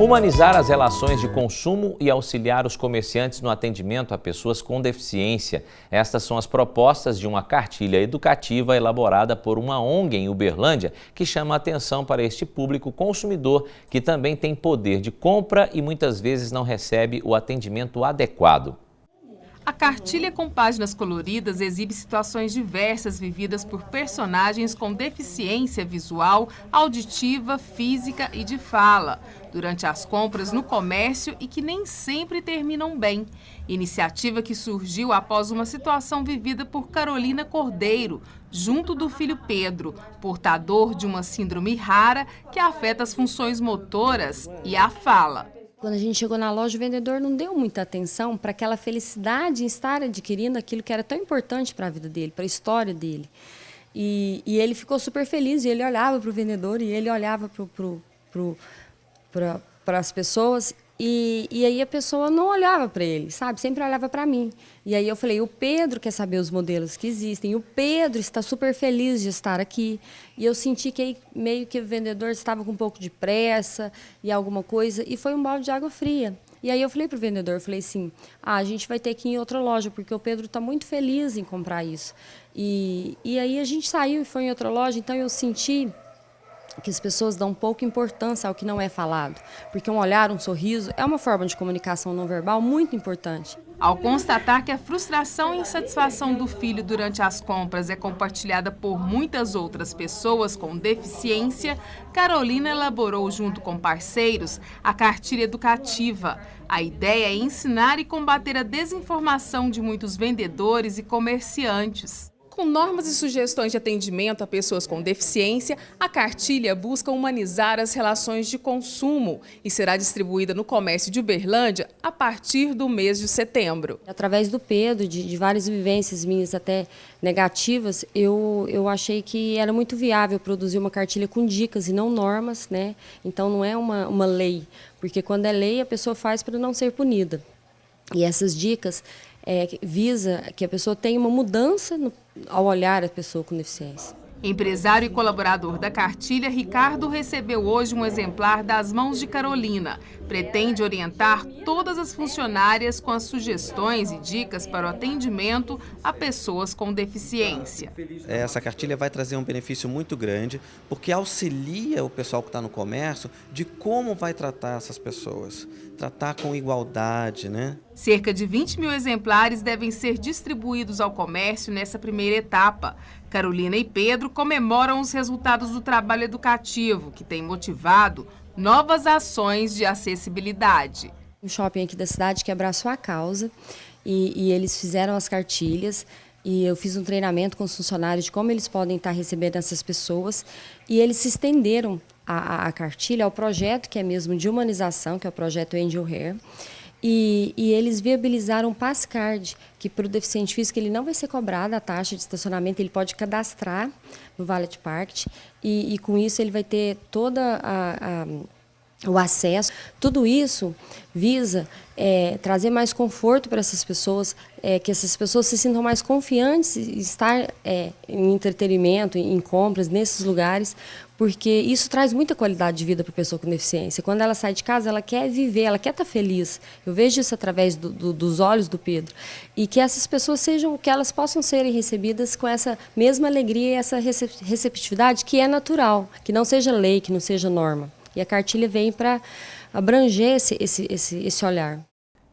Humanizar as relações de consumo e auxiliar os comerciantes no atendimento a pessoas com deficiência. Estas são as propostas de uma cartilha educativa elaborada por uma ONG em Uberlândia, que chama a atenção para este público consumidor que também tem poder de compra e muitas vezes não recebe o atendimento adequado. A cartilha com páginas coloridas exibe situações diversas vividas por personagens com deficiência visual, auditiva, física e de fala, durante as compras no comércio e que nem sempre terminam bem. Iniciativa que surgiu após uma situação vivida por Carolina Cordeiro, junto do filho Pedro, portador de uma síndrome rara que afeta as funções motoras e a fala. Quando a gente chegou na loja, o vendedor não deu muita atenção para aquela felicidade em estar adquirindo aquilo que era tão importante para a vida dele, para a história dele. E ele ficou super feliz, e ele olhava para o vendedor, e ele olhava para as pessoas, e aí a pessoa não olhava para ele, sabe? Sempre olhava para mim. E aí eu falei, o Pedro quer saber os modelos que existem, o Pedro está super feliz de estar aqui. E eu senti que aí meio que o vendedor estava com um pouco de pressa e alguma coisa, e foi um balde de água fria. E aí eu falei para o vendedor, eu falei assim, a gente vai ter que ir em outra loja, porque o Pedro está muito feliz em comprar isso. E aí a gente saiu e foi em outra loja, então eu senti que as pessoas dão pouca importância ao que não é falado, porque um olhar, um sorriso é uma forma de comunicação não verbal muito importante. Ao constatar que a frustração e insatisfação do filho durante as compras é compartilhada por muitas outras pessoas com deficiência, Carolina elaborou, junto com parceiros, a cartilha educativa. A ideia é ensinar e combater a desinformação de muitos vendedores e comerciantes. Com normas e sugestões de atendimento a pessoas com deficiência, a cartilha busca humanizar as relações de consumo e será distribuída no comércio de Uberlândia a partir do mês de setembro. Através do Pedro, de várias vivências minhas até negativas, eu achei que era muito viável produzir uma cartilha com dicas e não normas, né? Então não é uma lei, porque quando é lei a pessoa faz para não ser punida. E essas dicas visa que a pessoa tenha uma mudança ao olhar a pessoa com deficiência. Empresário e colaborador da cartilha, Ricardo recebeu hoje um exemplar das mãos de Carolina. Pretende orientar todas as funcionárias com as sugestões e dicas para o atendimento a pessoas com deficiência. Essa cartilha vai trazer um benefício muito grande, porque auxilia o pessoal que está no comércio de como vai tratar essas pessoas. Tratar com igualdade, né? Cerca de 20 mil exemplares devem ser distribuídos ao comércio nessa primeira etapa. Carolina e Pedro comemoram os resultados do trabalho educativo, que tem motivado novas ações de acessibilidade. Um shopping aqui da cidade que abraçou a causa e eles fizeram as cartilhas. E eu fiz um treinamento com os funcionários de como eles podem estar recebendo essas pessoas. E eles se estenderam a cartilha ao projeto que é mesmo de humanização, que é o projeto Angel Hair. E eles viabilizaram um Passcard, que para o deficiente físico ele não vai ser cobrada a taxa de estacionamento, ele pode cadastrar no Valet Parking e com isso ele vai ter toda o acesso. Tudo isso visa trazer mais conforto para essas pessoas, que essas pessoas se sintam mais confiantes em estar em entretenimento, em compras, nesses lugares, porque isso traz muita qualidade de vida para a pessoa com deficiência. Quando ela sai de casa, ela quer viver, ela quer estar feliz. Eu vejo isso através dos olhos do Pedro. E que essas pessoas que elas possam serem recebidas com essa mesma alegria e essa receptividade que é natural, que não seja lei, que não seja norma. E a cartilha vem para abranger esse olhar.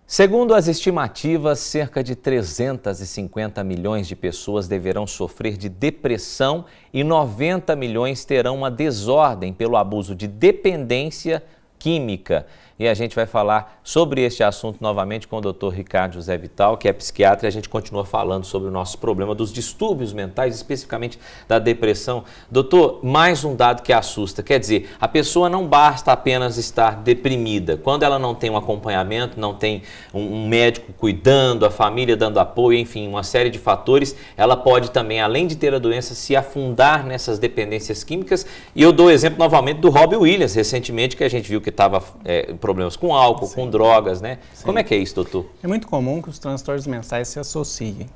Segundo as estimativas, cerca de 350 milhões de pessoas deverão sofrer de depressão e 90 milhões terão uma desordem pelo abuso de dependência química. E a gente vai falar sobre este assunto novamente com o Dr. Ricardo José Vital, que é psiquiatra, e a gente continua falando sobre o nosso problema dos distúrbios mentais, especificamente da depressão. Doutor, mais um dado que assusta, quer dizer, a pessoa não basta apenas estar deprimida. Quando ela não tem um acompanhamento, não tem um médico cuidando, a família dando apoio, enfim, uma série de fatores, ela pode também, além de ter a doença, se afundar nessas dependências químicas. E eu dou o exemplo novamente do Robbie Williams, recentemente, que a gente viu que estava problemas com álcool, com drogas, né? Sim. Como é que é isso, doutor? É muito comum que os transtornos mentais se associem.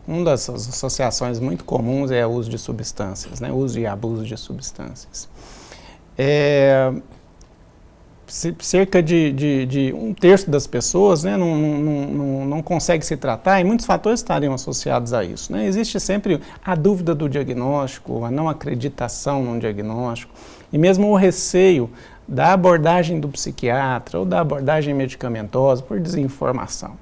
Uma das associações muito comuns é o uso de substâncias, né? Uso e abuso de substâncias. cerca de um terço das pessoas, né, não consegue se tratar, e muitos fatores estariam associados a isso, né? Existe sempre a dúvida do diagnóstico, a não acreditação no diagnóstico, e mesmo o receio da abordagem do psiquiatra ou da abordagem medicamentosa por desinformação,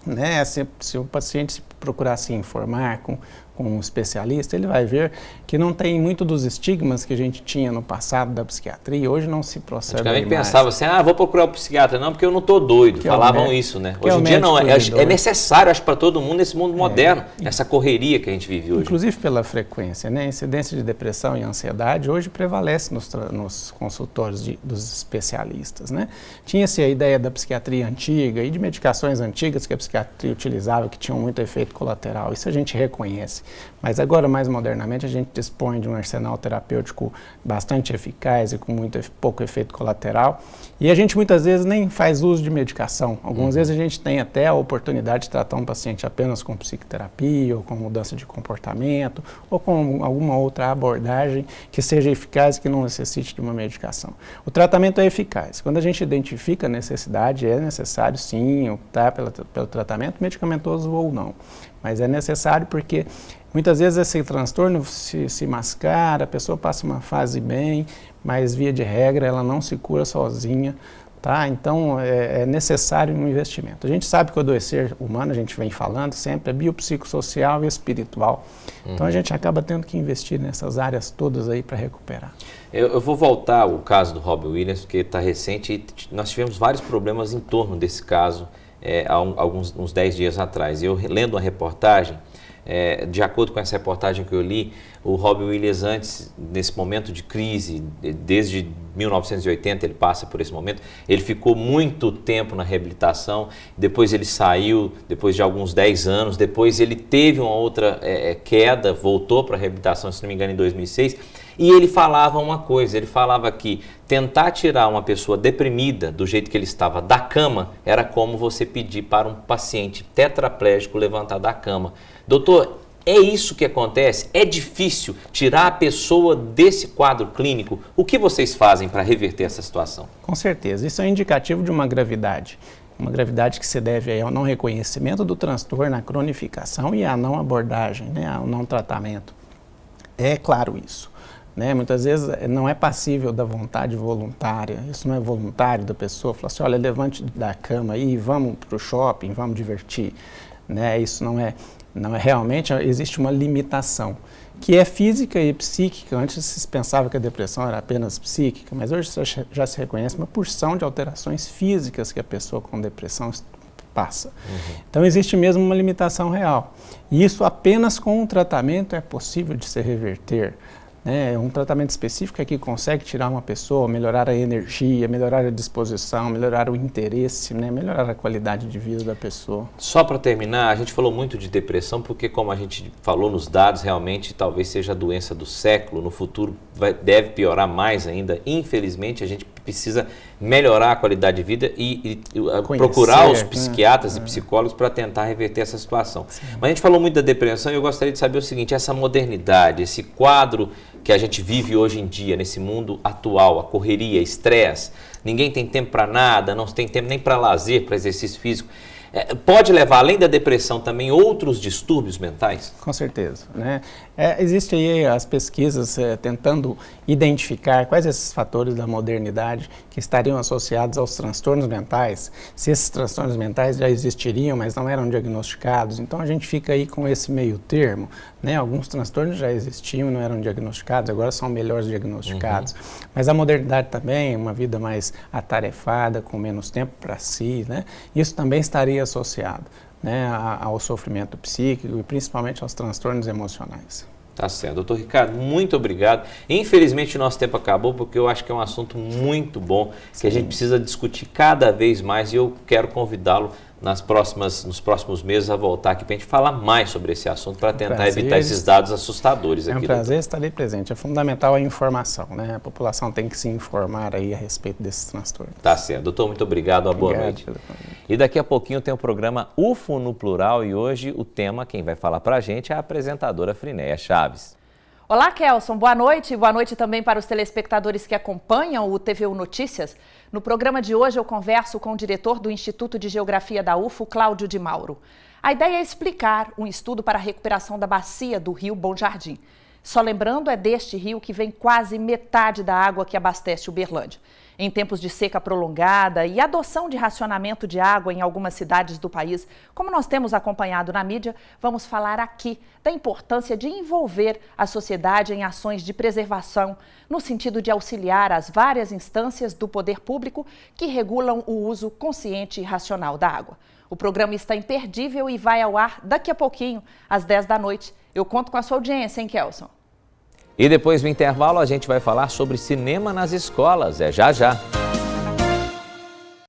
né? Se o paciente procurar se informar com um especialista, ele vai ver que não tem muito dos estigmas que a gente tinha no passado da psiquiatria, hoje não se procede mais. Antigamente pensava assim, vou procurar o psiquiatra, não, porque eu não estou doido, falavam isso, né? Hoje em dia não, é necessário, acho, para todo mundo nesse mundo moderno, essa correria que a gente vive hoje. Inclusive pela frequência, né? A incidência de depressão e ansiedade hoje prevalece nos consultórios dos especialistas, né? Tinha-se a ideia da psiquiatria antiga e de medicações antigas que a psiquiatria utilizava que tinham muito efeito colateral, isso a gente reconhece. Mas agora, mais modernamente, a gente dispõe de um arsenal terapêutico bastante eficaz e com pouco efeito colateral. E a gente muitas vezes nem faz uso de medicação. Algumas vezes a gente tem até a oportunidade de tratar um paciente apenas com psicoterapia, ou com mudança de comportamento, ou com alguma outra abordagem que seja eficaz e que não necessite de uma medicação. O tratamento é eficaz. Quando a gente identifica a necessidade, é necessário sim optar pelo tratamento medicamentoso ou não. Mas é necessário porque muitas vezes esse transtorno se mascara, a pessoa passa uma fase bem, mas via de regra ela não se cura sozinha, tá? Então é necessário um investimento. A gente sabe que o adoecer humano, a gente vem falando sempre, é biopsicossocial e espiritual. Então a gente acaba tendo que investir nessas áreas todas aí para recuperar. Eu vou voltar ao caso do Robbie Williams, porque está recente e nós tivemos vários problemas em torno desse caso há uns 10 dias atrás. Eu lendo uma reportagem, de acordo com essa reportagem que eu li, o Robbie Williams antes, nesse momento de crise, desde 1980 ele passa por esse momento, ele ficou muito tempo na reabilitação, depois ele saiu, depois de alguns 10 anos, depois ele teve uma outra queda, voltou para a reabilitação, se não me engano, em 2006, e ele falava uma coisa, ele falava que tentar tirar uma pessoa deprimida do jeito que ele estava da cama era como você pedir para um paciente tetraplégico levantar da cama. Doutor, é isso que acontece? É difícil tirar a pessoa desse quadro clínico? O que vocês fazem para reverter essa situação? Com certeza, isso é indicativo de uma gravidade. Uma gravidade que se deve ao não reconhecimento do transtorno, à cronificação e à não abordagem, né, ao não tratamento. É claro isso. Né? Muitas vezes não é passível da vontade voluntária, isso não é voluntário da pessoa, falar assim, olha, levante da cama aí, vamos para o shopping, vamos divertir. Né? Isso não é realmente, existe uma limitação, que é física e psíquica. Antes se pensava que a depressão era apenas psíquica, mas hoje já se reconhece uma porção de alterações físicas que a pessoa com depressão passa. Então existe mesmo uma limitação real. E isso apenas com um tratamento é possível de se reverter. Um tratamento específico é que consegue tirar uma pessoa, melhorar a energia, melhorar a disposição, melhorar o interesse, né? Melhorar a qualidade de vida da pessoa. Só para terminar, a gente falou muito de depressão porque, como a gente falou nos dados, realmente talvez seja a doença do século, no futuro deve piorar mais ainda. Infelizmente, a gente precisa melhorar a qualidade de vida e procurar os psiquiatras e psicólogos para tentar reverter essa situação. Sim. Mas a gente falou muito da depressão e eu gostaria de saber o seguinte, essa modernidade, esse quadro que a gente vive hoje em dia, nesse mundo atual, a correria, estresse, ninguém tem tempo para nada, não tem tempo nem para lazer, para exercício físico, pode levar, além da depressão, também outros distúrbios mentais? Com certeza. Né? Existem aí as pesquisas tentando identificar quais esses fatores da modernidade que estariam associados aos transtornos mentais, se esses transtornos mentais já existiriam, mas não eram diagnosticados. Então a gente fica aí com esse meio termo. Né? Alguns transtornos já existiam e não eram diagnosticados, agora são melhores diagnosticados. Mas a modernidade também, uma vida mais atarefada, com menos tempo para si, né? Isso também estaria associado, né, ao sofrimento psíquico e principalmente aos transtornos emocionais. Tá certo. Doutor Ricardo, muito obrigado. Infelizmente o nosso tempo acabou porque eu acho que é um assunto muito bom, que a gente precisa discutir cada vez mais e eu quero convidá-lo nos próximos meses a voltar aqui para a gente falar mais sobre esse assunto para tentar evitar esses dados assustadores. É um prazer estar ali presente. É fundamental a informação, né? A população tem que se informar aí a respeito desses transtornos. Tá certo. Doutor, muito obrigado. Uma boa noite. E daqui a pouquinho tem o programa UFO no Plural e hoje o tema, quem vai falar para a gente é a apresentadora Frinéia Chaves. Olá, Kelson. Boa noite. Boa noite também para os telespectadores que acompanham o TVU Notícias. No programa de hoje eu converso com o diretor do Instituto de Geografia da UFO, Cláudio de Mauro. A ideia é explicar um estudo para a recuperação da bacia do Rio Bom Jardim. Só lembrando, é deste rio que vem quase metade da água que abastece Uberlândia. Em tempos de seca prolongada e adoção de racionamento de água em algumas cidades do país, como nós temos acompanhado na mídia, vamos falar aqui da importância de envolver a sociedade em ações de preservação, no sentido de auxiliar as várias instâncias do poder público que regulam o uso consciente e racional da água. O programa está imperdível e vai ao ar daqui a pouquinho, às 10 da noite. Eu conto com a sua audiência, hein, Kelson? E depois do intervalo a gente vai falar sobre cinema nas escolas. É já já.